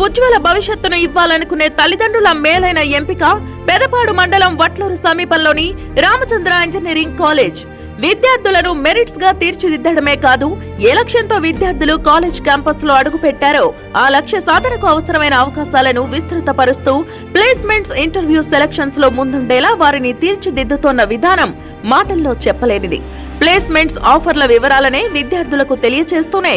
ఉజ్వల భవిష్యత్తును ఇవ్వాలనుకునే తల్లిదండ్రుల మేలైన ఎంపిక పెదపాడు మండలం వట్లూరు సమీపంలోని రామచంద్ర ఇంజనీరింగ్ కాలేజ్. విద్యార్థులను మెరిట్స్ గా తీర్చిదిద్దడమే కాదు, ఏ లక్ష్యంతో విద్యార్థులు కాలేజ్ క్యాంపస్ లో అడుగు పెట్టారో ఆ లక్ష్య సాధనకు అవసరమైన అవకాశాలను విస్తృతపరుస్తూ ప్లేస్మెంట్స్, ఇంటర్వ్యూ, సెలక్షన్స్ లో ముందుండేలా వారిని తీర్చిదిద్దుతోన్న విధానం మాటల్లో చెప్పలేనిది. ప్లేస్మెంట్స్, ఆఫర్ల వివరాలనే విద్యార్థులకు తెలియచేస్తూనే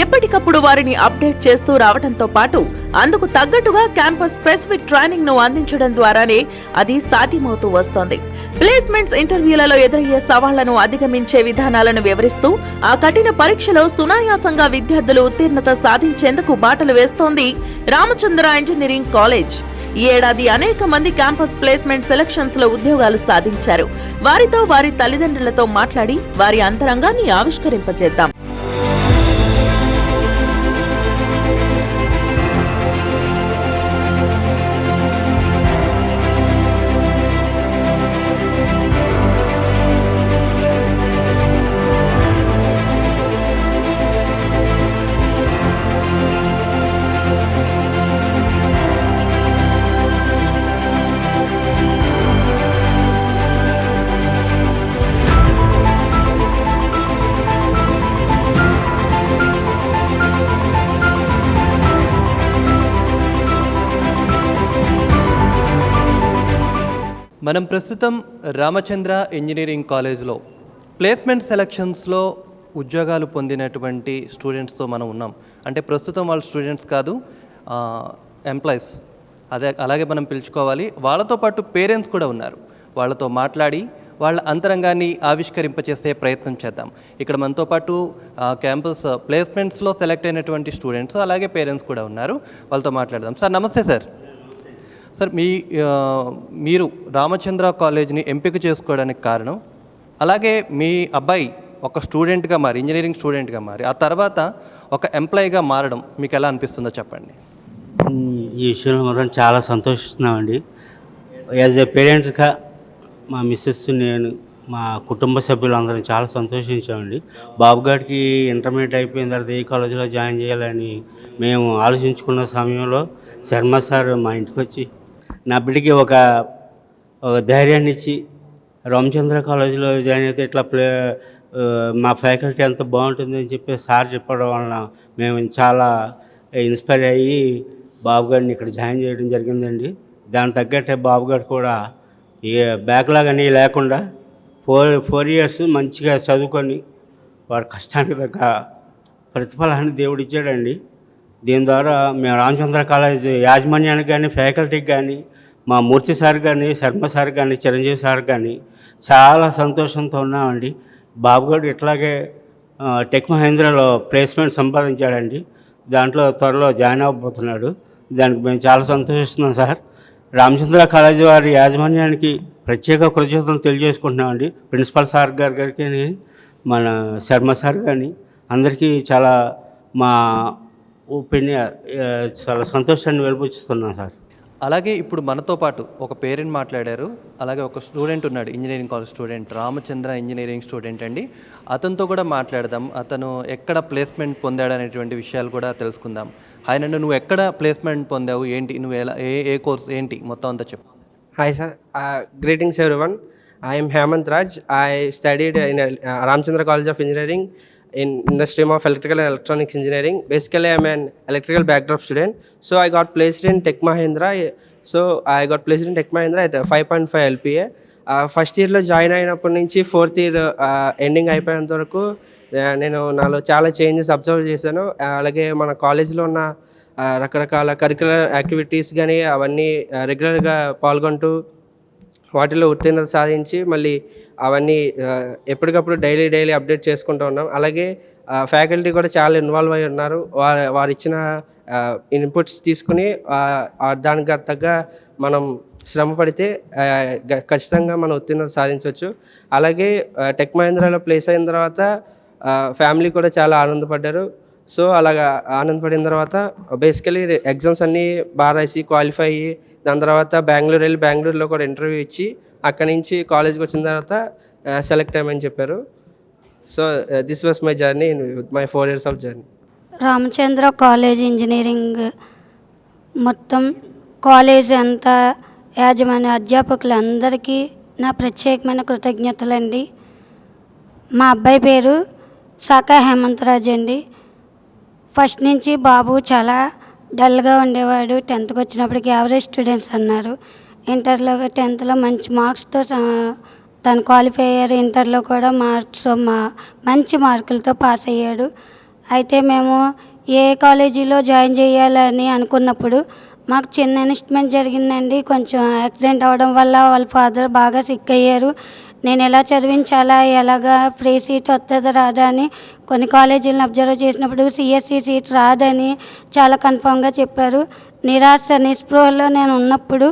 ఎప్పటికప్పుడు వారిని అప్డేట్ చేస్తూ రావడంతో పాటు అందుకు తగ్గట్టుగా క్యాంపస్ స్పెసిఫిక్ ట్రైనింగ్ ను అందించడం ద్వారానే అది సాధ్యమవుతూ వస్తోంది. ప్లేస్మెంట్స్, ఇంటర్వ్యూలలో ఎదురయ్యే సవాళ్లను అధిగమించే విధానాలను వివరిస్తూ ఆ కఠిన పరీక్షలో సునాయాసంగా విద్యార్థులు ఉత్తీర్ణత సాధించేందుకు బాటలు వేస్తోంది రామచంద్ర ఇంజనీరింగ్ కాలేజ్. ఈ ఏడాది అనేక మంది క్యాంపస్ ప్లేస్మెంట్ సెలక్షన్స్ లో ఉద్యోగాలు సాధించారు. వారితో, వారి తల్లిదండ్రులతో మాట్లాడి వారి అంతరంగాన్ని ఆవిష్కరింపజేద్దాం. మనం ప్రస్తుతం రామచంద్ర ఇంజనీరింగ్ కాలేజ్లో ప్లేస్మెంట్ సెలక్షన్స్లో ఉద్యోగాలు పొందినటువంటి స్టూడెంట్స్తో మనం ఉన్నాం. అంటే ప్రస్తుతం వాళ్ళు స్టూడెంట్స్ కాదు, ఎంప్లాయీస్, అలాగే మనం పిలుచుకోవాలి. వాళ్ళతో పాటు పేరెంట్స్ కూడా ఉన్నారు. వాళ్ళతో మాట్లాడి వాళ్ళ అంతరంగాన్ని ఆవిష్కరింపచేసే ప్రయత్నం చేద్దాం. ఇక్కడ మనతో పాటు క్యాంపస్ ప్లేస్మెంట్స్లో సెలెక్ట్ అయినటువంటి స్టూడెంట్స్, అలాగే పేరెంట్స్ కూడా ఉన్నారు. వాళ్ళతో మాట్లాడదాం. సార్ నమస్తే. సార్ మీరు రామచంద్ర కాలేజ్ని ఎంపిక చేసుకోవడానికి కారణం, అలాగే మీ అబ్బాయి ఒక స్టూడెంట్గా మారి, ఇంజనీరింగ్ స్టూడెంట్గా మారి ఆ తర్వాత ఒక ఎంప్లాయీగా మారడం మీకు ఎలా అనిపిస్తుందో చెప్పండి. ఈ విషయంలో మాత్రం చాలా సంతోషిస్తున్నామండి. యాజ్ ఏ పేరెంట్స్గా మా మిస్సెస్, నేను, మా కుటుంబ సభ్యులందరం చాలా సంతోషించామండి. బాబు గారికి ఇంటర్మీడియట్ అయిపోయిన తర్వాత ఏ కాలేజీలో జాయిన్ చేయాలని మేము ఆలోచించుకున్న సమయంలో శర్మ సార్ మా ఇంటికి వచ్చి నా బిడ్డకి ఒక ధైర్యాన్ని ఇచ్చి రామచంద్ర కాలేజీలో జాయిన్ అయితే ఇట్లా మా ఫ్యాకల్టీ ఎంత బాగుంటుంది అని చెప్పి సార్ చెప్పడం వలన మేము చాలా ఇన్స్పైర్ అయ్యి బాబు గారిని ఇక్కడ జాయిన్ చేయడం జరిగిందండి. దానికి తగ్గట్టే బాబు గారు కూడా ఏ బ్యాక్లాగ్ అని లేకుండా ఫోర్ ఇయర్స్ మంచిగా చదువుకొని వాడు కష్టానికి తగ్గ ప్రతిఫలాన్ని దేవుడు ఇచ్చాడండి. దీని ద్వారా మేము రామచంద్ర కాలేజ్ యాజమాన్యానికి కానీ, ఫ్యాకల్టీకి కానీ, మా మూర్తి సార్ కానీ, శర్మ సార్ కానీ, చిరంజీవి సార్ కానీ చాలా సంతోషంతో ఉన్నామండి. బాబు గారు ఇట్లాగే టెక్ మహేంద్రలో ప్లేస్మెంట్ సంపాదించాడండి. దాంట్లో త్వరలో జాయిన్ అవ్వబోతున్నాడు. దానికి మేము చాలా సంతోషిస్తున్నాం సార్. రామచంద్ర కాలేజ్ వారి యాజమాన్యానికి ప్రత్యేక కృతజ్ఞతలు తెలియజేసుకుంటున్నామండి. ప్రిన్సిపల్ సార్ గారికి, మన శర్మ సార్ కానీ అందరికీ చాలా మా ఒపీనియన్ చాలా సంతోషాన్ని వెలిబుచ్చుతున్నాం సార్. అలాగే ఇప్పుడు మనతో పాటు ఒక పేరెంట్ మాట్లాడారు, అలాగే ఒక స్టూడెంట్ ఉన్నాడు, engineering college student, Ramachandra engineering student అండి. అతనితో కూడా మాట్లాడదాం. అతను ఎక్కడ ప్లేస్మెంట్ పొందాడు అనేటువంటి విషయాలు కూడా తెలుసుకుందాం. ఆయన నువ్వు ఎక్కడ ప్లేస్మెంట్ పొందావు, ఏంటి, నువ్వు ఎలా, ఏ కోర్స్ ఏంటి, మొత్తం అంతా చెప్పు. Hi sir, greetings everyone. I am Hemant Raj. I studied in Ramchandra College of Engineering in the stream of Electrical and Electronics Engineering. Basically, I am an electrical backdrop student. So I got placed in Tech Mahindra. At 5.5 LPA. First ఇయర్లో join అయినప్పటి నుంచి fourth year ending అయిపోయేంత వరకు నేను నాలో చాలా changes observe చేశాను. అలాగే మన కాలేజీలో ఉన్న రకరకాల కరిక్యులర్ యాక్టివిటీస్ కానీ అవన్నీ రెగ్యులర్గా పాల్గొంటూ వాటిలో ఉత్తీర్ణత సాధించి మళ్ళీ అవన్నీ ఎప్పటికప్పుడు డైలీ అప్డేట్ చేసుకుంటూ ఉన్నాం. అలాగే ఫ్యాకల్టీ కూడా చాలా ఇన్వాల్వ్ అయి ఉన్నారు. వారు ఇచ్చిన ఇన్పుట్స్ తీసుకుని దానికి తగ్గ మనం శ్రమ పడితే ఖచ్చితంగా మనం ఉత్తీర్ణత సాధించవచ్చు. అలాగే టెక్ మహేంద్రాలో ప్లేస్ అయిన తర్వాత ఫ్యామిలీ కూడా చాలా ఆనందపడ్డారు. సో అలాగా ఆనందపడిన తర్వాత బేసికలీ ఎగ్జామ్స్ అన్నీ బాగా రాసి క్వాలిఫై అయ్యి దాని తర్వాత బెంగళూరులో కూడా ఇంటర్వ్యూ ఇచ్చి అక్కడి నుంచి కాలేజ్కి వచ్చిన తర్వాత సెలెక్ట్ అయ్యమని చెప్పారు. So this was my journey, my 4 years of journey. Ramachandra college engineering మొత్తం కాలేజ్ అంతా యాజమాన్య అధ్యాపకులందరికీ నా ప్రత్యేకమైన కృతజ్ఞతలండి. మా అబ్బాయి పేరు శాఖా హేమంతరాజ్ అండి. ఫస్ట్ నుంచి బాబు చాలా డల్గా ఉండేవాడు. 10th వచ్చినప్పటికి యావరేజ్ స్టూడెంట్స్ అన్నారు. ఇంటర్లో 10thలో మంచి మార్క్స్తో తను క్వాలిఫై అయ్యారు. ఇంటర్లో కూడా మంచి మార్కులతో పాస్ అయ్యాడు. అయితే మేము ఏ కాలేజీలో జాయిన్ చేయాలని అనుకున్నప్పుడు మాకు చిన్న ఇన్వెస్ట్మెంట్ జరిగిందండి. కొంచెం యాక్సిడెంట్ అవ్వడం వల్ల వాళ్ళ ఫాదర్ బాగా సిక్ అయ్యారు. నేను ఎలా చదివించాలా, ఎలాగా ఫ్రీ సీట్ వస్తుందా రాదా అని కొన్ని కాలేజీలను అబ్జర్వ్ చేసినప్పుడు సిఎస్సి సీట్ రాదని చాలా కన్ఫామ్గా చెప్పారు. నిస్పృహలో నేను ఉన్నప్పుడు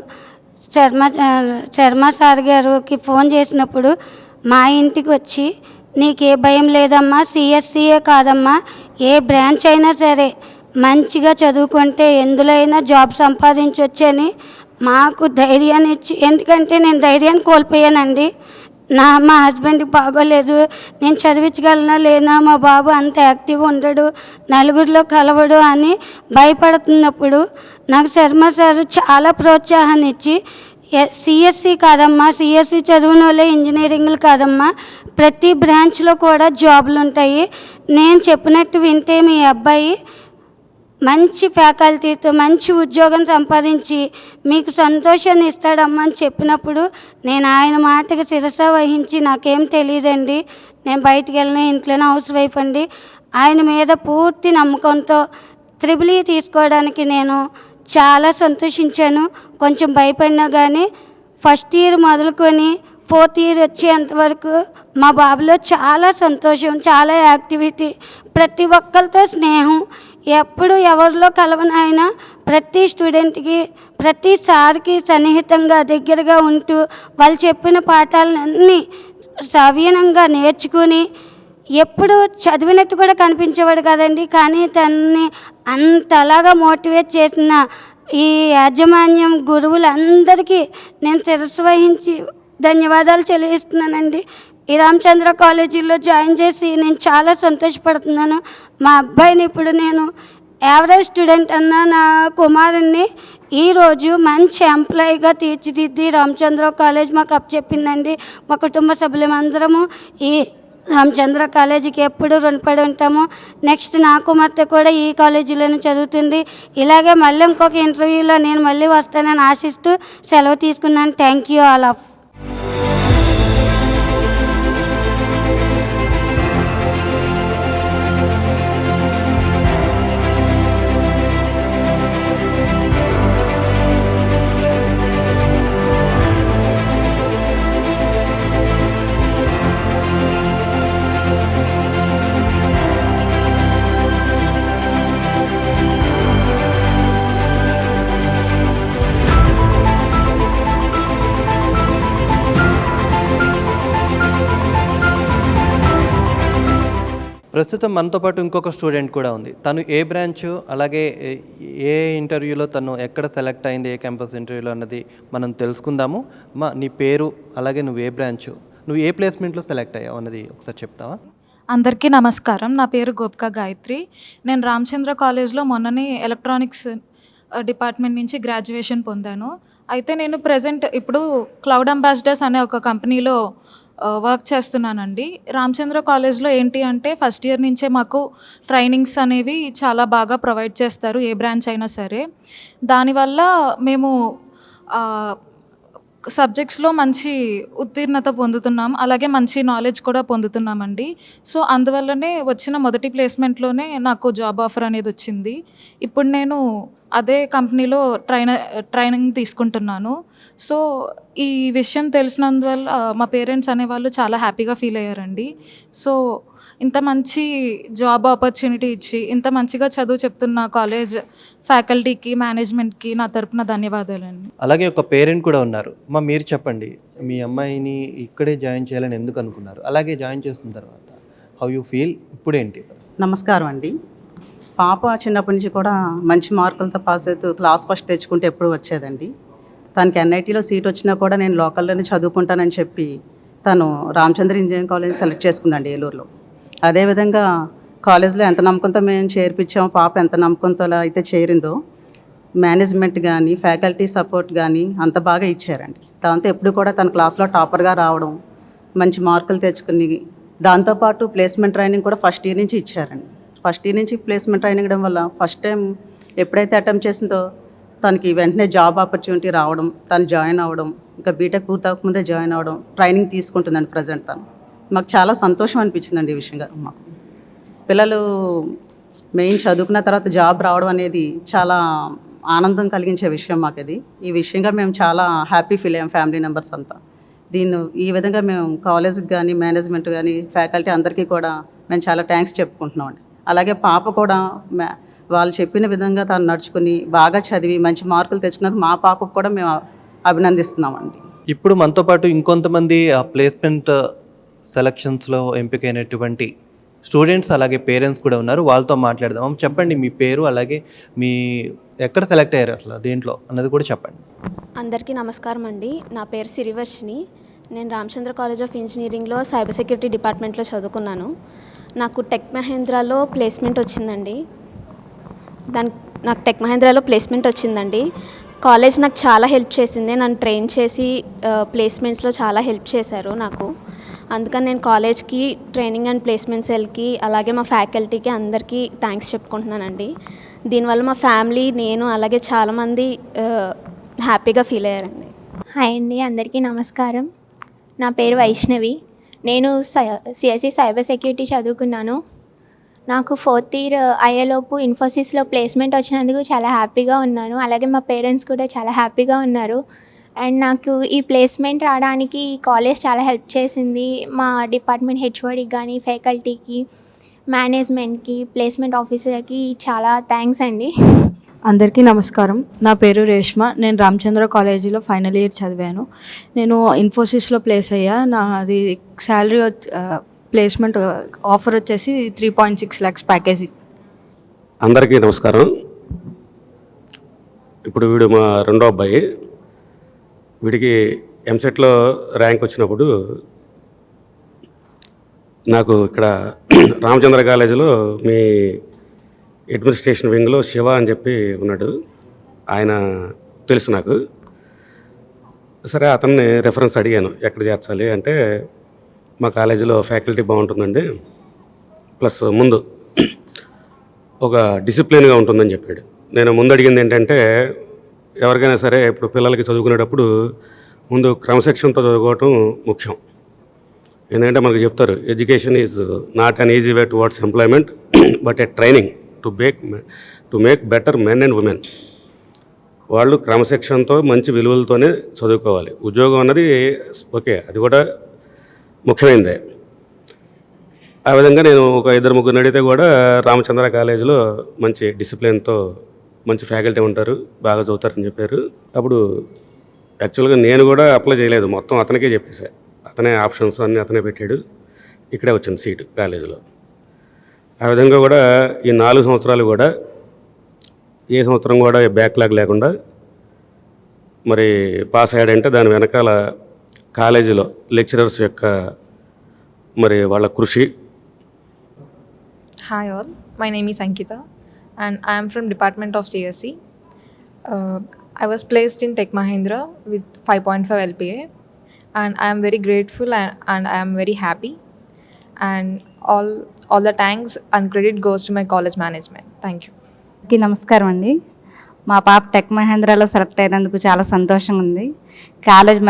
శర్మ సార్ గారికి ఫోన్ చేసినప్పుడు మా ఇంటికి వచ్చి, నీకే భయం లేదమ్మా, సిఎస్సియే కాదమ్మా, ఏ బ్రాంచ్ అయినా సరే మంచిగా చదువుకుంటే ఎందులో అయినా జాబ్ సంపాదించవచ్చని మాకు ధైర్యాన్ని ఇచ్చి, ఎందుకంటే నేను ధైర్యాన్ని కోల్పోయానండి. మా హస్బెండ్కి బాగోలేదు, నేను చదివించగలనా లేనా, మా బాబు అంత యాక్టివ్ ఉండడు, నలుగురిలో కలవడు అని భయపడుతున్నప్పుడు నాకు శర్మ సార్ చాలా ప్రోత్సాహాన్ని ఇచ్చి, సిఎస్సి కాదమ్మా, సిఎస్సి చదివిన వాళ్ళే ఇంజనీరింగ్లు కాదమ్మా, ప్రతి బ్రాంచ్లో కూడా జాబులు ఉంటాయి, నేను చెప్పినట్టు వింటే మీ అబ్బాయి మంచి ఫ్యాకల్టీతో మంచి ఉద్యోగం సంపాదించి మీకు సంతోషాన్ని ఇస్తాడమ్మా అని చెప్పినప్పుడు నేను ఆయన మాటకి శిరస వహించి, నాకేం తెలియదండి, నేను బయటికి వెళ్ళిన ఇంట్లోనే హౌస్ వైఫ్ అండి, ఆయన మీద పూర్తి నమ్మకంతో EEE తీసుకోవడానికి నేను చాలా సంతోషించాను. కొంచెం భయపడినా కానీ ఫస్ట్ ఇయర్ మొదలుకొని 4th ఇయర్ వచ్చేంతవరకు మా బాబులో చాలా సంతోషం, చాలా యాక్టివిటీ, ప్రతి ఒక్కరితో స్నేహం, ఎప్పుడు ఎవరిలో కలవనైనా ప్రతి స్టూడెంట్కి ప్రతి సార్కి సన్నిహితంగా దగ్గరగా ఉంటూ వాళ్ళు చెప్పిన పాఠాలన్నీ సవినయంగా నేర్చుకుని, ఎప్పుడు చదివినట్టు కూడా కనిపించేవాడు కదండి, కానీ తనని అంతలాగా మోటివేట్ చేసిన ఈ యాజమాన్యం గురువులందరికీ నేను శిరస్సు వహించి ధన్యవాదాలు తెలియజేస్తున్నానండి. ఈ రామచంద్ర కాలేజీలో జాయిన్ చేసి నేను చాలా సంతోషపడుతున్నాను. మా అబ్బాయిని ఇప్పుడు నేను యావరేజ్ స్టూడెంట్ అన్న నా కుమారుణ్ణి ఈరోజు మంచి ఎంప్లాయీగా తీర్చిదిద్ది రామచంద్ర కాలేజ్ మాకు అప్పచెప్పిందండి. మా కుటుంబ సభ్యులందరము ఈ రామచంద్ర కాలేజీకి ఎప్పుడు రుణపడి ఉంటాము. నెక్స్ట్ నా కుమార్తె కూడా ఈ కాలేజీలోనే చదువుతుంది. ఇలాగే మళ్ళీ ఇంకొక ఇంటర్వ్యూలో నేను మళ్ళీ వస్తానని ఆశిస్తూ సెలవు తీసుకున్నాను. Thank you all of. ప్రస్తుతం మనతో పాటు ఇంకొక స్టూడెంట్ కూడా ఉంది. తను ఏ బ్రాంచ్, అలాగే ఏ ఇంటర్వ్యూలో తను ఎక్కడ సెలెక్ట్ అయింది, ఏ క్యాంపస్ ఇంటర్వ్యూలో అన్నది మనం తెలుసుకుందాము. నీ పేరు, అలాగే నువ్వు ఏ బ్రాంచ్, నువ్వు ఏ ప్లేస్మెంట్లో సెలెక్ట్ అయ్యావు అన్నది ఒకసారి చెప్తావా? అందరికీ నమస్కారం. నా పేరు గోపిక గాయత్రి. నేను రామచంద్ర కాలేజ్లో మొన్ననే ఎలక్ట్రానిక్స్ డిపార్ట్మెంట్ నుంచి గ్రాడ్యుయేషన్ పొందాను. అయితే నేను ప్రజెంట్ ఇప్పుడు క్లౌడ్ అంబాసిడర్స్ అనే ఒక కంపెనీలో వర్క్ చేస్తున్నానండి. రామచంద్ర కాలేజ్లో ఏంటి అంటే ఫస్ట్ ఇయర్ నుంచే మాకు ట్రైనింగ్స్ అనేవి చాలా బాగా ప్రొవైడ్ చేస్తారు, ఏ బ్రాంచ్ అయినా సరే. దానివల్ల మేము సబ్జెక్ట్స్లో మంచి ఉత్తీర్ణత పొందుతున్నాం, అలాగే మంచి నాలెడ్జ్ కూడా పొందుతున్నామండి. సో అందువల్లనే వచ్చిన మొదటి ప్లేస్మెంట్లోనే నాకు జాబ్ ఆఫర్ అనేది వచ్చింది. ఇప్పుడు నేను అదే కంపెనీలో ట్రైనింగ్ తీసుకుంటున్నాను. సో ఈ విషయం తెలిసినందువల్ల మా పేరెంట్స్ అనేవాళ్ళు చాలా హ్యాపీగా ఫీల్ అయ్యారండి. సో ఇంత మంచి జాబ్ ఆపర్చునిటీ ఇచ్చి ఇంత మంచిగా చదువు చెప్తున్న కాలేజ్ ఫ్యాకల్టీకి, మేనేజ్మెంట్కి నా తరపున ధన్యవాదాలండి. అలాగే ఒక పేరెంట్ కూడా ఉన్నారు. మీరు చెప్పండి, మీ అమ్మాయిని ఇక్కడే జాయిన్ చేయాలని ఎందుకు అనుకున్నారు? అలాగే జాయిన్ చేసిన తర్వాత హౌ యూ ఫీల్, ఇప్పుడేంటి? నమస్కారం అండి. పాప చిన్నప్పటి నుంచి కూడా మంచి మార్కులతో పాస్ అవుతూ క్లాస్ ఫస్ట్ తెచ్చుకుంటే ఎప్పుడు వచ్చేదండి. తనకి ఎన్ఐటీలో సీట్ వచ్చినా కూడా నేను లోకల్లోనే చదువుకుంటానని చెప్పి తను రామచంద్ర ఇంజనీరింగ్ కాలేజ్ సెలెక్ట్ చేసుకుందండి ఏలూరులో. అదేవిధంగా కాలేజ్లో ఎంత నమ్మకంతో మేము చేర్పించామో, పాప ఎంత నమ్మకంతో అయితే చేరిందో మేనేజ్మెంట్ కానీ ఫ్యాకల్టీ సపోర్ట్ కానీ అంత బాగా ఇచ్చారండి. దాంతో ఎప్పుడు కూడా తన క్లాస్లో టాపర్గా రావడం, మంచి మార్కులు తెచ్చుకుని, దాంతోపాటు ప్లేస్మెంట్ ట్రైనింగ్ కూడా ఫస్ట్ ఇయర్ నుంచి ఇచ్చారండి. ఫస్ట్ ఇయర్ నుంచి ప్లేస్మెంట్ ట్రైనింగ్ ఇవ్వడం వల్ల ఫస్ట్ టైం ఎప్పుడైతే అటెంప్ట్ చేసిందో తనకి వెంటనే జాబ్ ఆపర్చునిటీ రావడం, తను జాయిన్ అవ్వడం, ఇంకా బీటెక్ పూర్తవకముందే జాయిన్ అవ్వడం, ట్రైనింగ్ తీసుకుంటుందండి ప్రజెంట్ తను. మాకు చాలా సంతోషం అనిపించిందండి ఈ విషయంగా. మాకు పిల్లలు మెయిన్ చదువుకున్న తర్వాత జాబ్ రావడం అనేది చాలా ఆనందం కలిగించే విషయం మాకు ఇది. ఈ విషయంగా మేము చాలా హ్యాపీ ఫీల్ అయ్యాం ఫ్యామిలీ మెంబర్స్ అంతా. ఈ విధంగా మేము కాలేజ్కి కానీ మేనేజ్మెంట్ కానీ ఫ్యాకల్టీ అందరికీ కూడా మేము చాలా థ్యాంక్స్ చెప్పుకుంటున్నాం అండి. అలాగే పాప కూడా వాళ్ళు చెప్పిన విధంగా తను నడుచుకుని బాగా చదివి మంచి మార్కులు తెచ్చుకున్నది మా పాపకు కూడా మేము అభినందిస్తున్నామండి. ఇప్పుడు మనతో పాటు ఇంకొంతమంది ఆ ప్లేస్మెంట్ సెలక్షన్స్లో ఎంపికైనటువంటి స్టూడెంట్స్ అలాగే పేరెంట్స్ కూడా ఉన్నారు. వాళ్ళతో మాట్లాడదాం. చెప్పండి మీ పేరు, అలాగే మీ ఎక్కడ సెలెక్ట్ అయ్యారు అసలు దేంట్లో అన్నది కూడా చెప్పండి. అందరికీ నమస్కారం అండి. నా పేరు సిరివర్షిని. నేను రామచంద్ర కాలేజ్ ఆఫ్ ఇంజనీరింగ్లో సైబర్ సెక్యూరిటీ డిపార్ట్మెంట్లో చదువుకున్నాను. నాకు టెక్ మహేంద్రాలో ప్లేస్మెంట్ వచ్చిందండి. నాకు టెక్ మహేంద్రాలో ప్లేస్మెంట్ వచ్చిందండి. కాలేజ్ నాకు చాలా హెల్ప్ చేసింది. నన్ను ట్రైన్ చేసి ప్లేస్మెంట్స్లో చాలా హెల్ప్ చేశారు నాకు. అందుకని నేను కాలేజ్కి, ట్రైనింగ్ అండ్ ప్లేస్మెంట్ సెల్కి, అలాగే మా ఫ్యాకల్టీకి అందరికీ థ్యాంక్స్ చెప్పుకుంటున్నానండి. దీనివల్ల మా ఫ్యామిలీ, నేను, అలాగే చాలామంది హ్యాపీగా ఫీల్ అయ్యారండి. హాయ్ అండి, అందరికీ నమస్కారం. నా పేరు వైష్ణవి. నేను సిఎస్సి సైబర్ సెక్యూరిటీ చదువుకున్నాను. నాకు 4th ఇయర్ అయ్యేలోపు ఇన్ఫోసిస్లో ప్లేస్మెంట్ వచ్చినందుకు చాలా హ్యాపీగా ఉన్నాను. అలాగే మా పేరెంట్స్ కూడా చాలా హ్యాపీగా ఉన్నారు. అండ్ నాకు ఈ ప్లేస్మెంట్ రావడానికి కాలేజ్ చాలా హెల్ప్ చేసింది. మా డిపార్ట్మెంట్ హెచ్ఓడికి కానీ, ఫ్యాకల్టీకి, మేనేజ్మెంట్కి, ప్లేస్మెంట్ ఆఫీసర్కి చాలా థ్యాంక్స్ అండి. అందరికీ నమస్కారం. నా పేరు రేష్మ. నేను రామచంద్ర కాలేజీలో ఫైనల్ ఇయర్ చదివాను. నేను ఇన్ఫోసిస్లో ప్లేస్ అయ్యా. నాది శాలరీ ప్లేస్మెంట్ ఆఫర్ వచ్చేసి 3.6 lakhs ప్యాకేజీ. అందరికీ నమస్కారం. ఇప్పుడు వీడు మా రెండో అబ్బాయి. వీడికి ఎంసెట్లో ర్యాంక్ వచ్చినప్పుడు నాకు ఇక్కడ రామచంద్ర కాలేజీలో మీ అడ్మినిస్ట్రేషన్ వింగ్లో శివ అని చెప్పి ఉన్నాడు. ఆయన తెలుసు నాకు. సరే, అతన్ని రెఫరెన్స్ అడిగాను ఎక్కడ చేర్చాలి అంటే, మా కాలేజీలో ఫ్యాకల్టీ బాగుంటుందండి, ప్లస్ ముందు ఒక డిసిప్లిన్గా ఉంటుందని చెప్పాడు. నేను ముందు అడిగింది ఏంటంటే, ఎవరికైనా సరే ఇప్పుడు పిల్లలకి చదువుకునేటప్పుడు ముందు క్రమశిక్షణతో చదువుకోవటం ముఖ్యం. ఎందుకంటే మనకు చెప్తారు, education is not an easy way towards employment but A training to make better men and women. వాళ్ళు క్రమశిక్షణతో మంచి విలువలతోనే చదువుకోవాలి. ఉద్యోగం అన్నది ఓకే, అది కూడా ముఖ్యమైనదే. ఆ విధంగా నేను ఒక 2-3 అడిగితే కూడా రామచంద్ర కాలేజీలో మంచి డిసిప్లిన్తో మంచి ఫ్యాకల్టీ ఉంటారు, బాగా చదువుతారని చెప్పారు. అప్పుడు యాక్చువల్గా నేను కూడా అప్లై చేయలేదు, మొత్తం అతనికే చెప్పేసా. అతనే ఆప్షన్స్ అన్నీ అతనే పెట్టాడు. ఇక్కడే వచ్చింది సీటు కాలేజీలో. ఆ విధంగా కూడా ఈ 4 సంవత్సరాలు కూడా ఏ సంవత్సరం కూడా బ్యాక్లాగ్ లేకుండా మరి పాస్ అయ్యాడంటే దాని వెనకాల కాలేజీలో లెక్చరర్స్ యొక్క మరి వాళ్ళ కృషి. Hi all, my name is Ankita and I am from Department of CSE. I was placed in Tech Mahindra with 5.5 LPA and I am very grateful and I am very happy, and all the thanks and credit goes to my college management. Thank you. నమస్కారం అండి. మా పాప tech మహేంద్రాలో select అయినందుకు చాలా సంతోషంగా ఉంది. College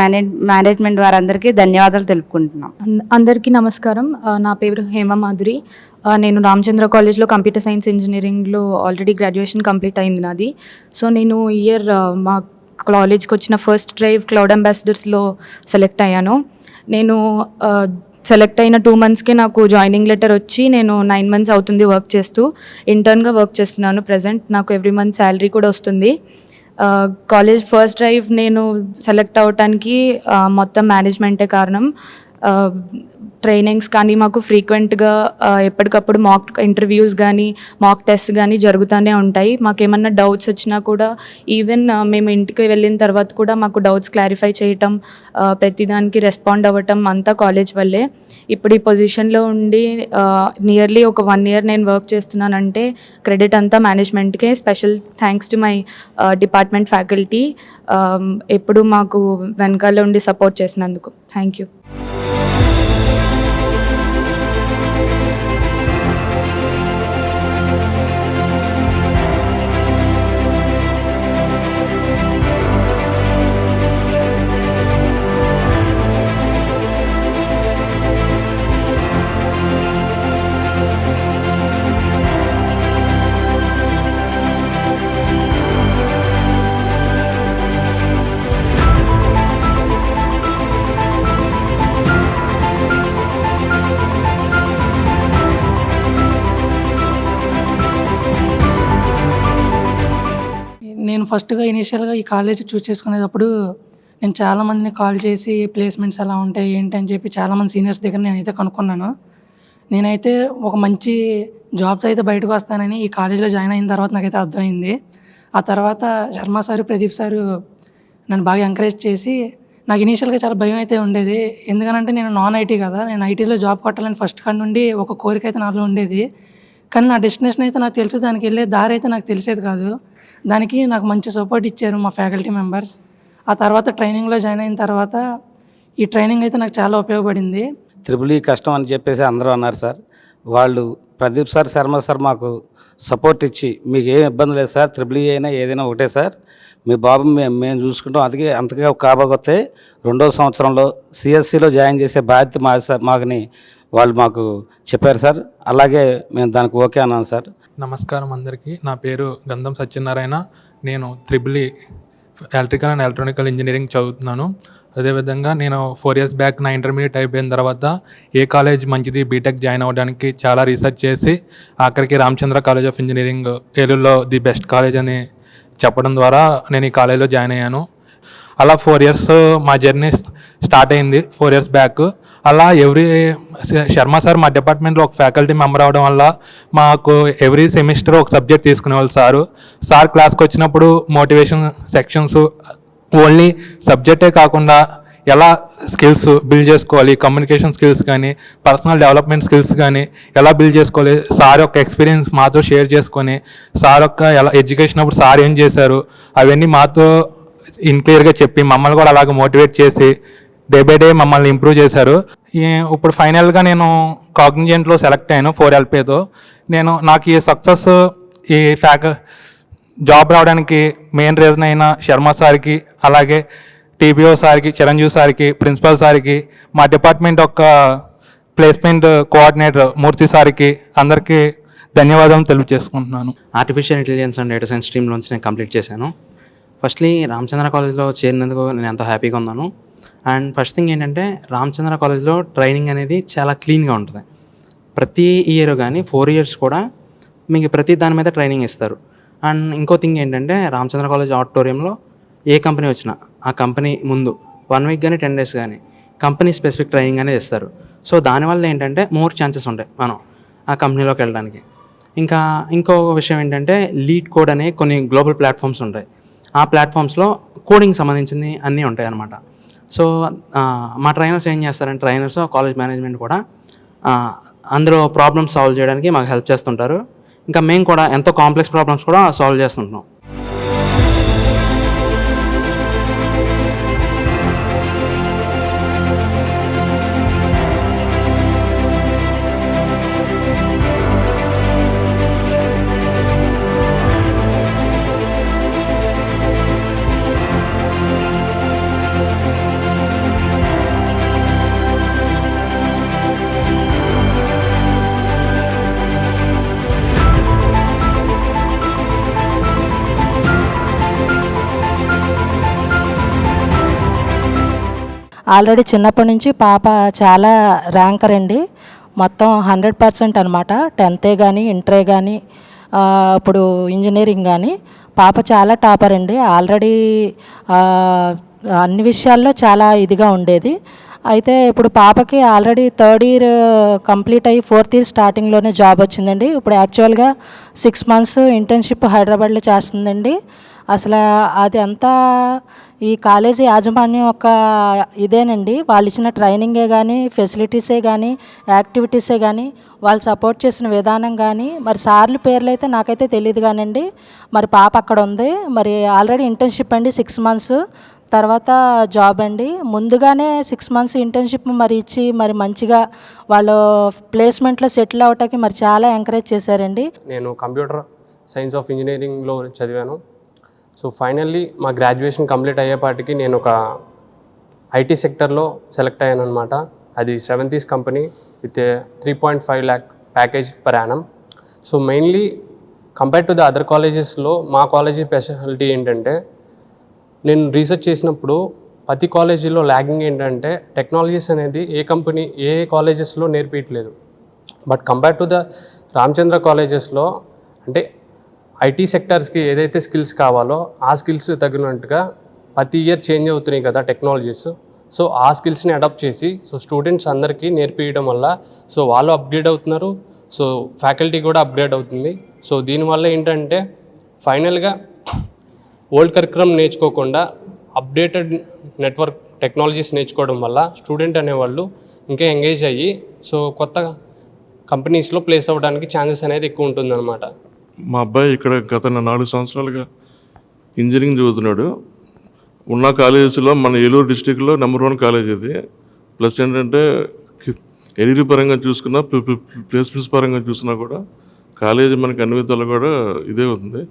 management వారందరికీ ధన్యవాదాలు తెలుపుకుంటున్నాం. అందరికీ నమస్కారం. నా పేరు హేమ మాధురి. నేను రామచంద్ర కాలేజ్లో కంప్యూటర్ సైన్స్ ఇంజనీరింగ్లో ఆల్రెడీ గ్రాడ్యుయేషన్ కంప్లీట్ అయింది నాది. సో నేను ఇయర్ మా కాలేజ్కి వచ్చిన ఫస్ట్ డ్రైవ్ క్లౌడ్ అంబాసిడర్స్లో సెలెక్ట్ అయ్యాను. నేను సెలెక్ట్ అయిన 2 monthsకే నాకు జాయినింగ్ లెటర్ వచ్చి నేను 9 months అవుతుంది వర్క్ చేస్తూ. ఇంటర్న్గా వర్క్ చేస్తున్నాను ప్రజెంట్. నాకు ఎవ్రీ మంత్ శాలరీ కూడా వస్తుంది. కాలేజ్ ఫస్ట్ డ్రైవ్ నేను సెలెక్ట్ అవ్వటానికి మొత్తం మేనేజ్మెంటే కారణం. ట్రైనింగ్స్ కానీ మాకు ఫ్రీక్వెంట్గా ఎప్పటికప్పుడు మాక్ ఇంటర్వ్యూస్ కానీ మాక్ టెస్ట్ కానీ జరుగుతూనే ఉంటాయి. మాకేమన్నా డౌట్స్ వచ్చినా కూడా ఈవెన్ మేము ఇంటికి వెళ్ళిన తర్వాత కూడా మాకు డౌట్స్ క్లారిఫై చేయటం, ప్రతిదానికి రెస్పాండ్ అవ్వటం అంతా కాలేజ్ వల్లే. ఇప్పుడు ఈ పొజిషన్లో ఉండి నియర్లీ ఒక 1 year నేను వర్క్ చేస్తున్నానంటే క్రెడిట్ అంతా మేనేజ్మెంట్కే. Special thanks to my department faculty, ఎప్పుడు మాకు వెనకాల ఉండి సపోర్ట్ చేసినందుకు థ్యాంక్ యూ. నేను ఫస్ట్గా ఇనీషియల్గా ఈ కాలేజ్ చూస్ చేసుకునేటప్పుడు నేను చాలామందిని కాల్ చేసి ప్లేస్మెంట్స్ ఎలా ఉంటాయి ఏంటి అని చెప్పి చాలామంది సీనియర్స్ దగ్గర నేనైతే కనుక్కున్నాను. నేనైతే ఒక మంచి జాబ్స్ అయితే బయటకు వస్తానని ఈ కాలేజ్లో జాయిన్ అయిన తర్వాత నాకైతే అర్థమైంది. ఆ తర్వాత శర్మ సారు, ప్రదీప్ సారు నన్ను బాగా ఎంకరేజ్ చేసి, నాకు ఇనీషియల్గా చాలా భయం అయితే ఉండేది. ఎందుకనంటే నేను నాన్ ఐటీ కదా, నేను ఐటీలో జాబ్ కొట్టాలని ఫస్ట్ కాడ నుండి ఒక కోరిక అయితే నాలో ఉండేది. కానీ నా డెస్టినేషన్ అయితే నాకు తెలుసు, దానికి వెళ్ళే దారి అయితే నాకు తెలిసేది కాదు. దానికి నాకు మంచి సపోర్ట్ ఇచ్చారు మా ఫ్యాకల్టీ మెంబర్స్. ఆ తర్వాత ట్రైనింగ్లో జాయిన్ అయిన తర్వాత ఈ ట్రైనింగ్ అయితే నాకు చాలా ఉపయోగపడింది. త్రిబుల్ కష్టం అని చెప్పేసి అందరూ అన్నారు సార్. వాళ్ళు ప్రదీప్ సార్, శర్మ సార్ మాకు సపోర్ట్ ఇచ్చి, మీకు ఏం ఇబ్బంది లేదు సార్, త్రిబుల్ అయినా ఏదైనా ఒకటే సార్, మీ బాబు మేము చూసుకుంటాం. అంతగా కాబోతే 2వ సంవత్సరంలో సిఎస్సిలో జాయిన్ చేసే బాధ్యత మాకుని వాళ్ళు మాకు చెప్పారు సార్. అలాగే మేము దానికి ఓకే అన్నాను సార్. నమస్కారం అందరికీ. నా పేరు గంధం సత్యనారాయణ. నేను triple electrical and electronical engineering చదువుతున్నాను. అదేవిధంగా నేను 4 years బ్యాక్ నా ఇంటర్మీడియట్ అయిపోయిన తర్వాత ఏ కాలేజ్ మంచిది బీటెక్ జాయిన్ అవ్వడానికి చాలా రీసెర్చ్ చేసి ఆఖరికి రామచంద్ర కాలేజ్ ఆఫ్ ఇంజనీరింగ్ ఏలూరులో ది బెస్ట్ కాలేజ్ అని చెప్పడం ద్వారా నేను ఈ కాలేజ్లో జాయిన్ అయ్యాను. అలా 4 years మా జర్నీ స్టార్ట్ అయింది 4 years బ్యాక్. అలా శర్మ సార్ మా డిపార్ట్మెంట్లో ఒక ఫ్యాకల్టీ మెంబర్ అవ్వడం వల్ల మాకు ఎవ్రీ సెమిస్టర్ ఒక సబ్జెక్ట్ తీసుకునేవాళ్ళు సార్ క్లాస్కి వచ్చినప్పుడు మోటివేషన్ సెక్షన్స్, ఓన్లీ సబ్జెక్టే కాకుండా ఎలా స్కిల్స్ బిల్డ్ చేసుకోవాలి, కమ్యూనికేషన్ స్కిల్స్ కానీ పర్సనల్ డెవలప్మెంట్ స్కిల్స్ కానీ ఎలా బిల్డ్ చేసుకోవాలి, సార్ యొక్క ఎక్స్పీరియన్స్ మాతో షేర్ చేసుకొని, సార్ యొక్క ఎలా ఎడ్యుకేషన్ అప్పుడు సార్ ఏం చేశారు అవన్నీ మాతో ఇన్క్లియర్గా చెప్పి మమ్మల్ని కూడా అలాగ మోటివేట్ చేసి డే బై డే మమ్మల్ని ఇంప్రూవ్ చేశారు. ఇప్పుడు ఫైనల్గా నేను కాగ్నిజెంట్లో సెలెక్ట్ అయ్యాను 4LPతో. నాకు ఈ సక్సెస్, ఈ జాబ్ రావడానికి మెయిన్ రీజన్ అయిన శర్మ సార్కి, అలాగే టీబీఓ సార్కి, చిరంజీవి సార్కి, ప్రిన్సిపల్ సార్కి, మా డిపార్ట్మెంట్ యొక్క ప్లేస్మెంట్ కోఆర్డినేటర్ మూర్తి సార్కి అందరికీ ధన్యవాదాలు తెలియజేసుకుంటున్నాను. Artificial intelligence and data science స్ట్రీమ్లోంచి నేను కంప్లీట్ చేశాను. ఫస్ట్లీ రామచంద్ర కాలేజ్లో చేరినందుకు నేను ఎంతో హ్యాపీగా ఉన్నాను. అండ్ ఫస్ట్ థింగ్ ఏంటంటే రామచంద్ర కాలేజ్లో ట్రైనింగ్ అనేది చాలా క్లీన్గా ఉంటుంది. ప్రతి ఇయర్ కానీ 4 years కూడా మీకు ప్రతి దాని మీద ట్రైనింగ్ ఇస్తారు. అండ్ ఇంకో థింగ్ ఏంటంటే రామచంద్ర కాలేజ్ ఆడిటోరియంలో ఏ కంపెనీ వచ్చినా ఆ కంపెనీ ముందు 1 week కానీ 10 days కానీ కంపెనీ స్పెసిఫిక్ ట్రైనింగ్ అనేది ఇస్తారు. సో దానివల్ల ఏంటంటే మోర్ ఛాన్సెస్ ఉంటాయి మనం ఆ కంపెనీలోకి వెళ్ళడానికి. ఇంకా ఇంకో విషయం ఏంటంటే లీడ్ కోడ్ అనే కొన్ని గ్లోబల్ ప్లాట్ఫామ్స్ ఉంటాయి. ఆ ప్లాట్ఫామ్స్లో కోడింగ్ సంబంధించింది అన్నీ ఉంటాయి అన్నమాట. సో మా ట్రైనర్స్ ఏం చేస్తారంటే, ట్రైనర్స్ కాలేజ్ మేనేజ్మెంట్ కూడా అందులో ప్రాబ్లమ్స్ సాల్వ్ చేయడానికి మాకు హెల్ప్ చేస్తుంటారు. ఇంకా మేము కూడా ఎంతో కాంప్లెక్స్ ప్రాబ్లమ్స్ కూడా సాల్వ్ చేస్తుంటున్నాం. ఆల్రెడీ చిన్నప్పటి నుంచి పాప చాలా ర్యాంకర్ అండి. మొత్తం 100% అనమాట. 10th కానీ ఇంటరే కానీ ఇప్పుడు ఇంజనీరింగ్ కానీ పాప చాలా టాపర్ అండి. ఆల్రెడీ అన్ని విషయాల్లో చాలా ఇదిగా ఉండేది. అయితే ఇప్పుడు పాపకి ఆల్రెడీ 3rd ఇయర్ కంప్లీట్ అయ్యి 4th ఇయర్ స్టార్టింగ్లోనే జాబ్ వచ్చిందండి. ఇప్పుడు యాక్చువల్గా 6 months ఇంటర్న్షిప్ హైదరాబాద్లో చేస్తుందండి. అసలు అది అంతా ఈ కాలేజీ యాజమాన్యం ఒక ఇదేనండి. వాళ్ళు ఇచ్చిన ట్రైనింగే కానీ, ఫెసిలిటీసే కానీ, యాక్టివిటీసే కానీ, వాళ్ళు సపోర్ట్ చేసిన విధానం కానీ, మరి సార్లు పేర్లు అయితే నాకైతే తెలియదు కానండి. మరి పాప అక్కడ ఉంది. మరి ఆల్రెడీ ఇంటర్న్షిప్ అండి 6 months, తర్వాత జాబ్ అండి. ముందుగానే 6 months ఇంటర్న్షిప్ మరి ఇచ్చి మరి మంచిగా వాళ్ళు ప్లేస్మెంట్లో సెటిల్ అవటానికి మరి చాలా ఎంకరేజ్ చేశారండి. నేను కంప్యూటర్ సైన్స్ ఆఫ్ ఇంజనీరింగ్లో చదివాను. సో ఫైనల్లీ మా గ్రాడ్యుయేషన్ కంప్లీట్ అయ్యేపాటికి నేను ఒక ఐటీ సెక్టర్లో సెలెక్ట్ అయ్యాను అనమాట. అది 7th company with 3.5 lakh package per annum. So mainly compare to the other కాలేజెస్లో మా కాలేజీ స్పెషాలిటీ ఏంటంటే, నేను రీసెర్చ్ చేసినప్పుడు ప్రతి కాలేజీలో ల్యాగింగ్ ఏంటంటే టెక్నాలజీస్ అనేది ఏ కాలేజెస్లో నేర్పించట్లేదు. But compare to the Ramchandra కాలేజెస్లో అంటే ఐటీ సెక్టర్స్కి ఏదైతే స్కిల్స్ కావాలో ఆ స్కిల్స్ తగినట్టుగా ప్రతి ఇయర్ చేంజ్ అవుతున్నాయి కదా టెక్నాలజీస్. సో ఆ స్కిల్స్ని అడాప్ట్ చేసి సో స్టూడెంట్స్ అందరికీ నేర్పించడం వల్ల సో వాళ్ళు అప్గ్రేడ్ అవుతున్నారు, సో ఫ్యాకల్టీ కూడా అప్గ్రేడ్ అవుతుంది. సో దీనివల్ల ఏంటంటే ఫైనల్గా ఓల్డ్ కరికులం నేర్చుకోకుండా అప్డేటెడ్ నెట్వర్క్ టెక్నాలజీస్ నేర్చుకోవడం వల్ల స్టూడెంట్ అనేవాళ్ళు ఇంకా ఎంగేజ్ అయ్యి సో కొత్త కంపెనీస్లో ప్లేస్ అవ్వడానికి ఛాన్సెస్ అనేది ఎక్కువ ఉంటుందన్నమాట. మా అబ్బాయి ఇక్కడ గత 4 సంవత్సరాలుగా ఇంజనీరింగ్ చదువుతున్నాడు. ఉన్న కాలేజెస్లో మన ఏలూరు డిస్టిక్లో నెంబర్ 1 కాలేజ్ ఇది. ప్లస్ ఏంటంటే ఎడిరి పరంగా చూసుకున్నా, ప్లేస్మెంట్స్ పరంగా చూసినా కూడా కాలేజీ మనకి అన్ని విధాలు కూడా ఇదే ఉంది.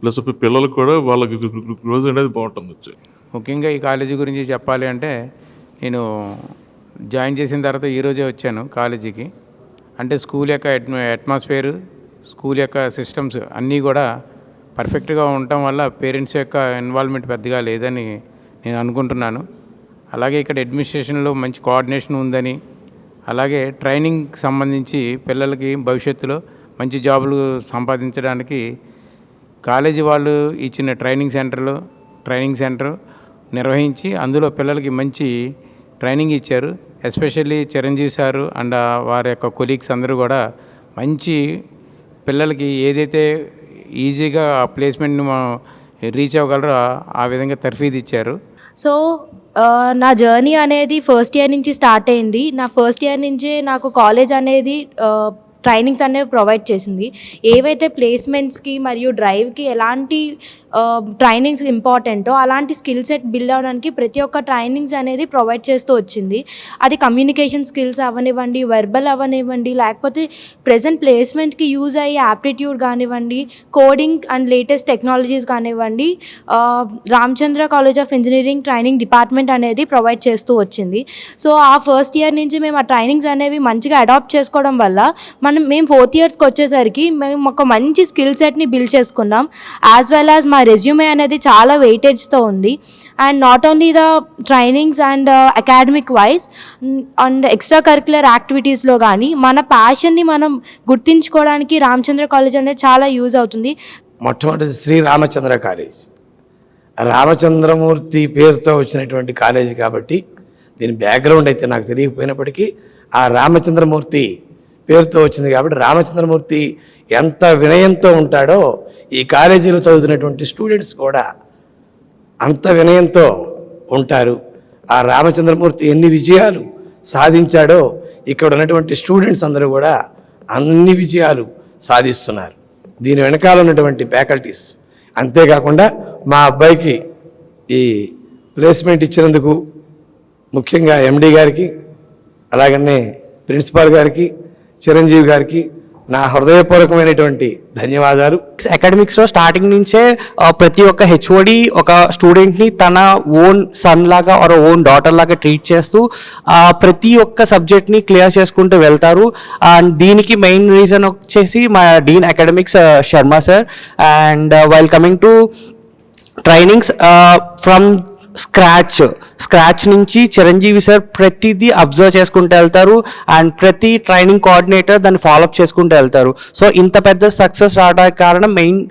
ప్లస్ పిల్లలకు కూడా వాళ్ళకి గ్రోత్ అనేది బాగుంటుంది. ముఖ్యంగా ఈ కాలేజీ గురించి చెప్పాలి అంటే, నేను జాయిన్ చేసిన తర్వాత ఈరోజే వచ్చాను కాలేజీకి. అంటే స్కూల్ యొక్క అట్మాస్ఫియర్, స్కూల్ యొక్క సిస్టమ్స్ అన్నీ కూడా పర్ఫెక్ట్గా ఉండటం వల్ల పేరెంట్స్ యొక్క ఇన్వాల్వ్మెంట్ పెద్దగా లేదని నేను అనుకుంటున్నాను. అలాగే ఇక్కడ అడ్మినిస్ట్రేషన్లో మంచి కోఆర్డినేషన్ ఉందని, అలాగే ట్రైనింగ్కి సంబంధించి పిల్లలకి భవిష్యత్తులో మంచి జాబులు సంపాదించడానికి కాలేజీ వాళ్ళు ఇచ్చిన ట్రైనింగ్ సెంటర్ నిర్వహించి అందులో పిల్లలకి మంచి ట్రైనింగ్ ఇచ్చారు. ఎస్పెషల్లీ చిరంజీవి సారు అండ్ వారి యొక్క కొలీగ్స్ అందరూ కూడా మంచి పిల్లలకి ఏదైతే ఈజీగా ఆ ప్లేస్మెంట్ని మనం రీచ్ అవ్వగలరో ఆ విధంగా తర్ఫీదు ఇచ్చారు. సో నా జర్నీ అనేది ఫస్ట్ ఇయర్ నుంచి స్టార్ట్ అయింది. నా ఫస్ట్ ఇయర్ నుంచే నాకు కాలేజ్ అనేది ట్రైనింగ్స్ అనేవి ప్రొవైడ్ చేసింది. ఏవైతే ప్లేస్మెంట్స్కి మరియు డ్రైవ్కి ఎలాంటి ట్రైనింగ్స్ ఇంపార్టెంటో అలాంటి స్కిల్ సెట్ బిల్డ్ అవ్వడానికి ప్రతి ఒక్క ట్రైనింగ్స్ అనేది ప్రొవైడ్ చేస్తూ వచ్చింది. అది కమ్యూనికేషన్ స్కిల్స్ అవనివ్వండి, వెర్బల్ అవనివ్వండి, లేకపోతే ప్రజెంట్ ప్లేస్మెంట్కి యూజ్ అయ్యే యాప్టిట్యూడ్ కానివ్వండి, కోడింగ్ అండ్ లేటెస్ట్ టెక్నాలజీస్ కానివ్వండి, Ramachandra college of engineering training department అనేది ప్రొవైడ్ చేస్తూ వచ్చింది. సో ఆ ఫస్ట్ ఇయర్ నుంచి మేము ఆ ట్రైనింగ్స్ అనేవి మంచిగా అడాప్ట్ చేసుకోవడం వల్ల మేము 4th ఇయర్స్కి వచ్చేసరికి మేము ఒక మంచి స్కిల్ సెట్ని బిల్డ్ చేసుకున్నాం. యాజ్ వెల్ యాజ్ మా రెజ్యూమే అనేది చాలా వెయిటేజ్తో ఉంది. And not only the trainings and academic wise and extra curricular యాక్టివిటీస్లో కానీ మన ప్యాషన్ని మనం గుర్తించుకోవడానికి రామచంద్ర కాలేజ్ అనేది చాలా యూజ్ అవుతుంది. మొట్టమొదటి శ్రీ రామచంద్ర కాలేజ్, రామచంద్రమూర్తి పేరుతో వచ్చినటువంటి కాలేజీ కాబట్టి దీని బ్యాక్గ్రౌండ్ అయితే నాకు తెలియకపోయినప్పటికీ ఆ రామచంద్రమూర్తి పేరుతో వచ్చింది కాబట్టి రామచంద్రమూర్తి ఎంత వినయంతో ఉంటాడో ఈ కాలేజీలో చదువుతున్నటువంటి స్టూడెంట్స్ కూడా అంత వినయంతో ఉంటారు. ఆ రామచంద్రమూర్తి ఎన్ని విజయాలు సాధించాడో ఇక్కడ ఉన్నటువంటి స్టూడెంట్స్ అందరూ కూడా అన్ని విజయాలు సాధిస్తున్నారు. దీని వెనకాల ఉన్నటువంటి ఫ్యాకల్టీస్, అంతేకాకుండా మా అబ్బాయికి ఈ ప్లేస్మెంట్ ఇచ్చినందుకు ముఖ్యంగా ఎండి గారికి, అలాగనే ప్రిన్సిపాల్ గారికి, చిరంజీవి గారికి నా హృదయపూర్వకమైనటువంటి ధన్యవాదాలు. అకాడమిక్స్లో స్టార్టింగ్ నుంచే ప్రతి ఒక్క హెచ్ఓడి ఒక స్టూడెంట్ని తన ఓన్ సన్ లాగా ఆర్ ఓన్ డాటర్ లాగా ట్రీట్ చేస్తూ ప్రతి ఒక్క సబ్జెక్ట్ని క్లియర్ చేసుకుంటూ వెళ్తారు. అండ్ దీనికి మెయిన్ రీజన్ వచ్చేసి మా dean academics Sharma sir. And while coming to trainings from scratch నుంచి చిరంజీవి సార్ ప్రతిదీ అబ్జర్వ్ చేసుకుంటూ వెళ్తారు అండ్ ప్రతి ట్రైనింగ్ కోఆర్డినేటర్ దాన్ని ఫాలోఅప్ చేసుకుంటూ వెళ్తారు. సో ఇంత పెద్ద సక్సెస్ రావడానికి కారణం main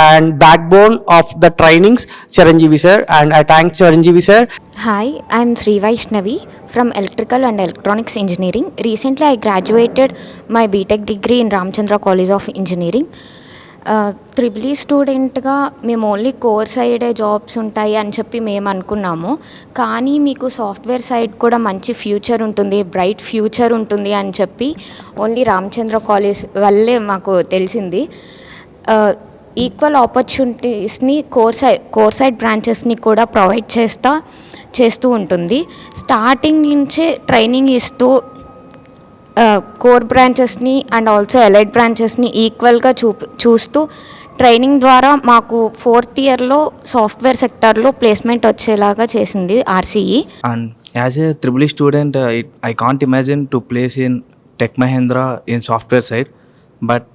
and back bone of the trainings Chiranjeevi sir, and I thank Chiranjeevi sir. Hi, I am Sri Vaishnavi from Electrical and Electronics Engineering. Recently, I graduated my BTech degree in Ramchandra College of Engineering. Triple స్టూడెంట్గా మేము only core సైడే jobs ఉంటాయి అని చెప్పి మేము అనుకున్నాము. కానీ మీకు సాఫ్ట్వేర్ సైడ్ కూడా మంచి ఫ్యూచర్ ఉంటుంది, బ్రైట్ ఫ్యూచర్ ఉంటుంది అని చెప్పి ఓన్లీ రామచంద్ర కాలేజ్ వల్లే మాకు తెలిసింది. ఈక్వల్ ఆపర్చునిటీస్ని కోర్ సైడ్ బ్రాంచెస్ని కూడా ప్రొవైడ్ చేస్తూ ఉంటుంది. స్టార్టింగ్ నుంచే ట్రైనింగ్ ఇస్తూ కోర్ బ్రాంచెస్ని అండ్ ఆల్సో ఎలైట్ బ్రాంచెస్ని ఈక్వల్గా చూస్తూ ట్రైనింగ్ ద్వారా మాకు 4th ఇయర్లో సాఫ్ట్వేర్ సెక్టార్లో ప్లేస్మెంట్ వచ్చేలాగా చేసింది ఆర్సీఈ. And as a triple E student, I can't imagine to place in Tech Mahindra in software side, but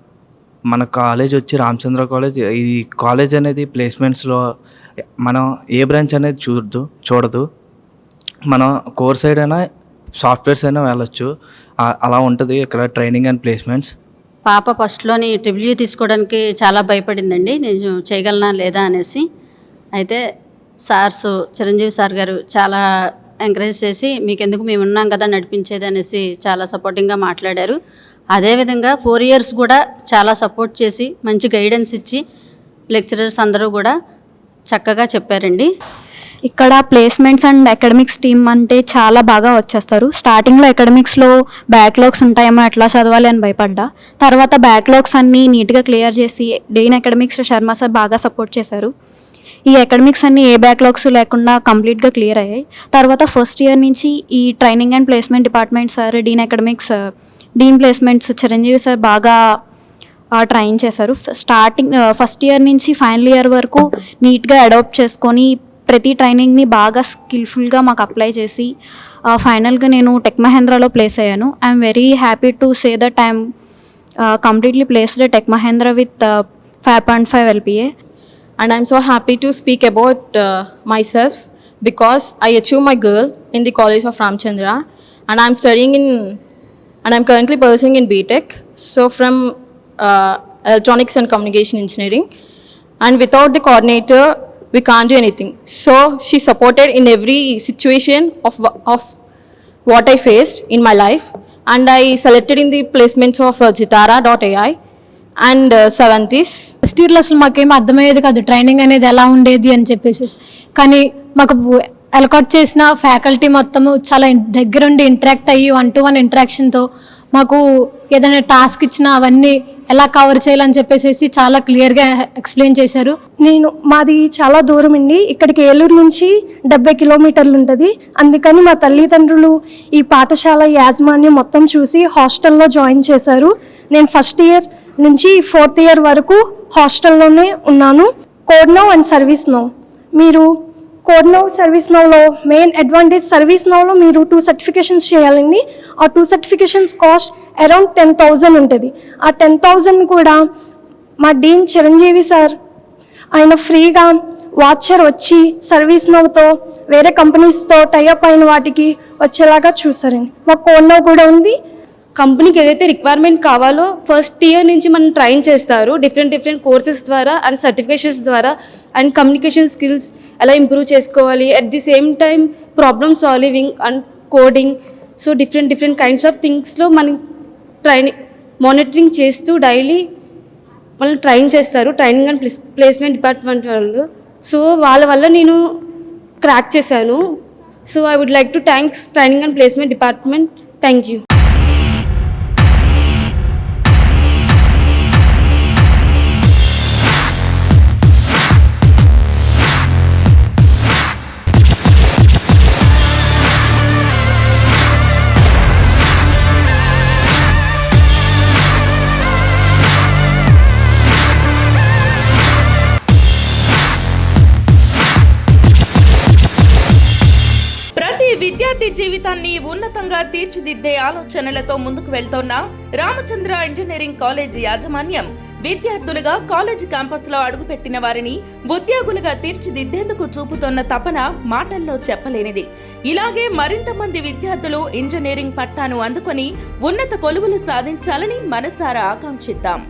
మన కాలేజ్ వచ్చి రామచంద్ర కాలేజ్. ఈ కాలేజ్ అనేది ప్లేస్మెంట్స్లో మనం ఏ బ్రాంచ్ అనేది చూడదు. మనం కోర్ సైడ్ అయినా సాఫ్ట్వేర్స్ అయినా వెళ్ళొచ్చు, అలా ఉంటుంది ఇక్కడ ట్రైనింగ్ అండ్ ప్లేస్మెంట్స్. పాప ఫస్ట్లోని ట్రిపుల్ యూ తీసుకోవడానికి చాలా భయపడిందండి, నేను చేయగలనా లేదా అనేసి. అయితే చిరంజీవి సార్ గారు చాలా ఎంకరేజ్ చేసి మీకెందుకు మేము ఉన్నాం కదా నడిపించేది అనేసి చాలా సపోర్టింగ్గా మాట్లాడారు. అదేవిధంగా 4 years కూడా చాలా సపోర్ట్ చేసి మంచి గైడెన్స్ ఇచ్చి లెక్చరర్స్ అందరూ కూడా చక్కగా చెప్పారండి. ఇక్కడ ప్లేస్మెంట్స్ అండ్ అకాడమిక్స్ టీమ్ అంటే చాలా బాగా వచ్చేస్తారు. స్టార్టింగ్లో అకాడమిక్స్లో బ్యాక్లాగ్స్ ఉంటాయేమో ఎట్లా చదవాలి అని భయపడ్డా. తర్వాత బ్యాక్లాగ్స్ అన్నీ నీట్గా క్లియర్ చేసి డెయిన్ అకాడమిక్స్ శర్మ సార్ బాగా సపోర్ట్ చేశారు. ఈ అకాడమిక్స్ అన్నీ ఏ బ్యాక్లాగ్స్ లేకుండా కంప్లీట్గా క్లియర్ అయ్యాయి. తర్వాత 1st year నుంచి ఈ training and placement department sir, dean academics, dean placements Chiranjeevi sir బాగా ట్రైన్ చేశారు. స్టార్టింగ్ 1st year నుంచి ఫైనల్ ఇయర్ వరకు నీట్గా అడాప్ట్ చేసుకొని ప్రతి ట్రైనింగ్ని బాగా స్కిల్ఫుల్గా మాకు అప్లై చేసి ఫైనల్గా నేను టెక్ మహేంద్రాలో ప్లేస్ అయ్యాను. I'm very happy to say that I'm completely placed tech Mahindra with 5.5 LPA. And I'm so happy to speak about myself because I achieved my goal in the College of Ramchandra, and I'm currently pursuing in BTech. So from Electronics and Communication Engineering, and without the coordinator we can't do anything. So she supported in every situation of what I faced in my life, and I selected in the placements of Jitara.ai and 70s. First ఇయర్లో అసలు మాకేం అర్థమయ్యేది కాదు training అనేది ఎలా ఉండేది అని చెప్పేసి. కానీ మాకు అలకాట్ చేసిన ఫ్యాకల్టీ మొత్తము చాలా దగ్గరుండి ఇంటరాక్ట్ అయ్యి 1-to-1 ఇంటరాక్షన్తో మాకు ఏదైనా టాస్క్ ఇచ్చినా అవన్నీ ఎలా కవర్ చేయాలని చెప్పేసి చాలా క్లియర్గా ఎక్స్ప్లెయిన్ చేశారు. మాది చాలా దూరం అండి, ఇక్కడికి ఏలూరు నుంచి 70 kilometers ఉంటుంది. అందుకని మా తల్లిదండ్రులు ఈ పాఠశాల యాజమాన్యం మొత్తం చూసి హాస్టల్లో జాయిన్ చేశారు. నేను 1st year నుంచి 4th year వరకు హాస్టల్లోనే ఉన్నాను. Code now and service now. మీరు కోడ్ నౌ సర్వీస్ నౌలో మెయిన్ అడ్వాంటేజ్, సర్వీస్ నౌలో మీరు 2 certifications చేయాలండి. ఆ 2 certifications కాస్ట్ అరౌండ్ 10,000 ఉంటుంది. ఆ 10,000 కూడా మా డీన్ చిరంజీవి సార్ ఆయన ఫ్రీగా వాచర్ వచ్చి సర్వీస్ నౌతో వేరే కంపెనీస్తో టైఅప్ అయిన వాటికి వచ్చేలాగా చూసారండి. మా కోడ్ నౌ కూడా ఉంది. కంపెనీకి ఏదైతే రిక్వైర్మెంట్ కావాలో 1st year నుంచి మనం ట్రైన్ చేస్తారు డిఫరెంట్ కోర్సెస్ ద్వారా అండ్ సర్టిఫికేషన్స్ ద్వారా, అండ్ కమ్యూనికేషన్ స్కిల్స్ ఎలా ఇంప్రూవ్ చేసుకోవాలి, at the same time problem solving and coding. So different kinds of థింగ్స్లో మనం మానిటరింగ్ చేస్తూ డైలీ వాళ్ళు ట్రైన్ చేస్తారు ట్రైనింగ్ అండ్ ప్లేస్మెంట్ డిపార్ట్మెంట్ వాళ్ళు. సో వాళ్ళ వల్ల నేను క్రాక్ చేశాను. So I would like to thanks training and placement department. Thank you. విద్యార్థి జీవితాన్ని ఉన్నతంగా తీర్చిదిద్దే ఆలోచనలతో ముందుకు వెళ్తోన్న రామచంద్ర ఇంజనీరింగ్ కాలేజ్ యాజమాన్యం విద్యార్థులుగా కాలేజ్ క్యాంపస్లో అడుగుపెట్టిన వారిని ఉద్యోగులుగా తీర్చిదిద్దేందుకు చూపుతోన్న తపన మాటల్లో చెప్పలేనిది. ఇలాగే మరింత మంది విద్యార్థులు ఇంజనీరింగ్ పట్టాను అందుకొని ఉన్నత కొలువులు సాధించాలని మనసారా ఆకాంక్షిద్దాం.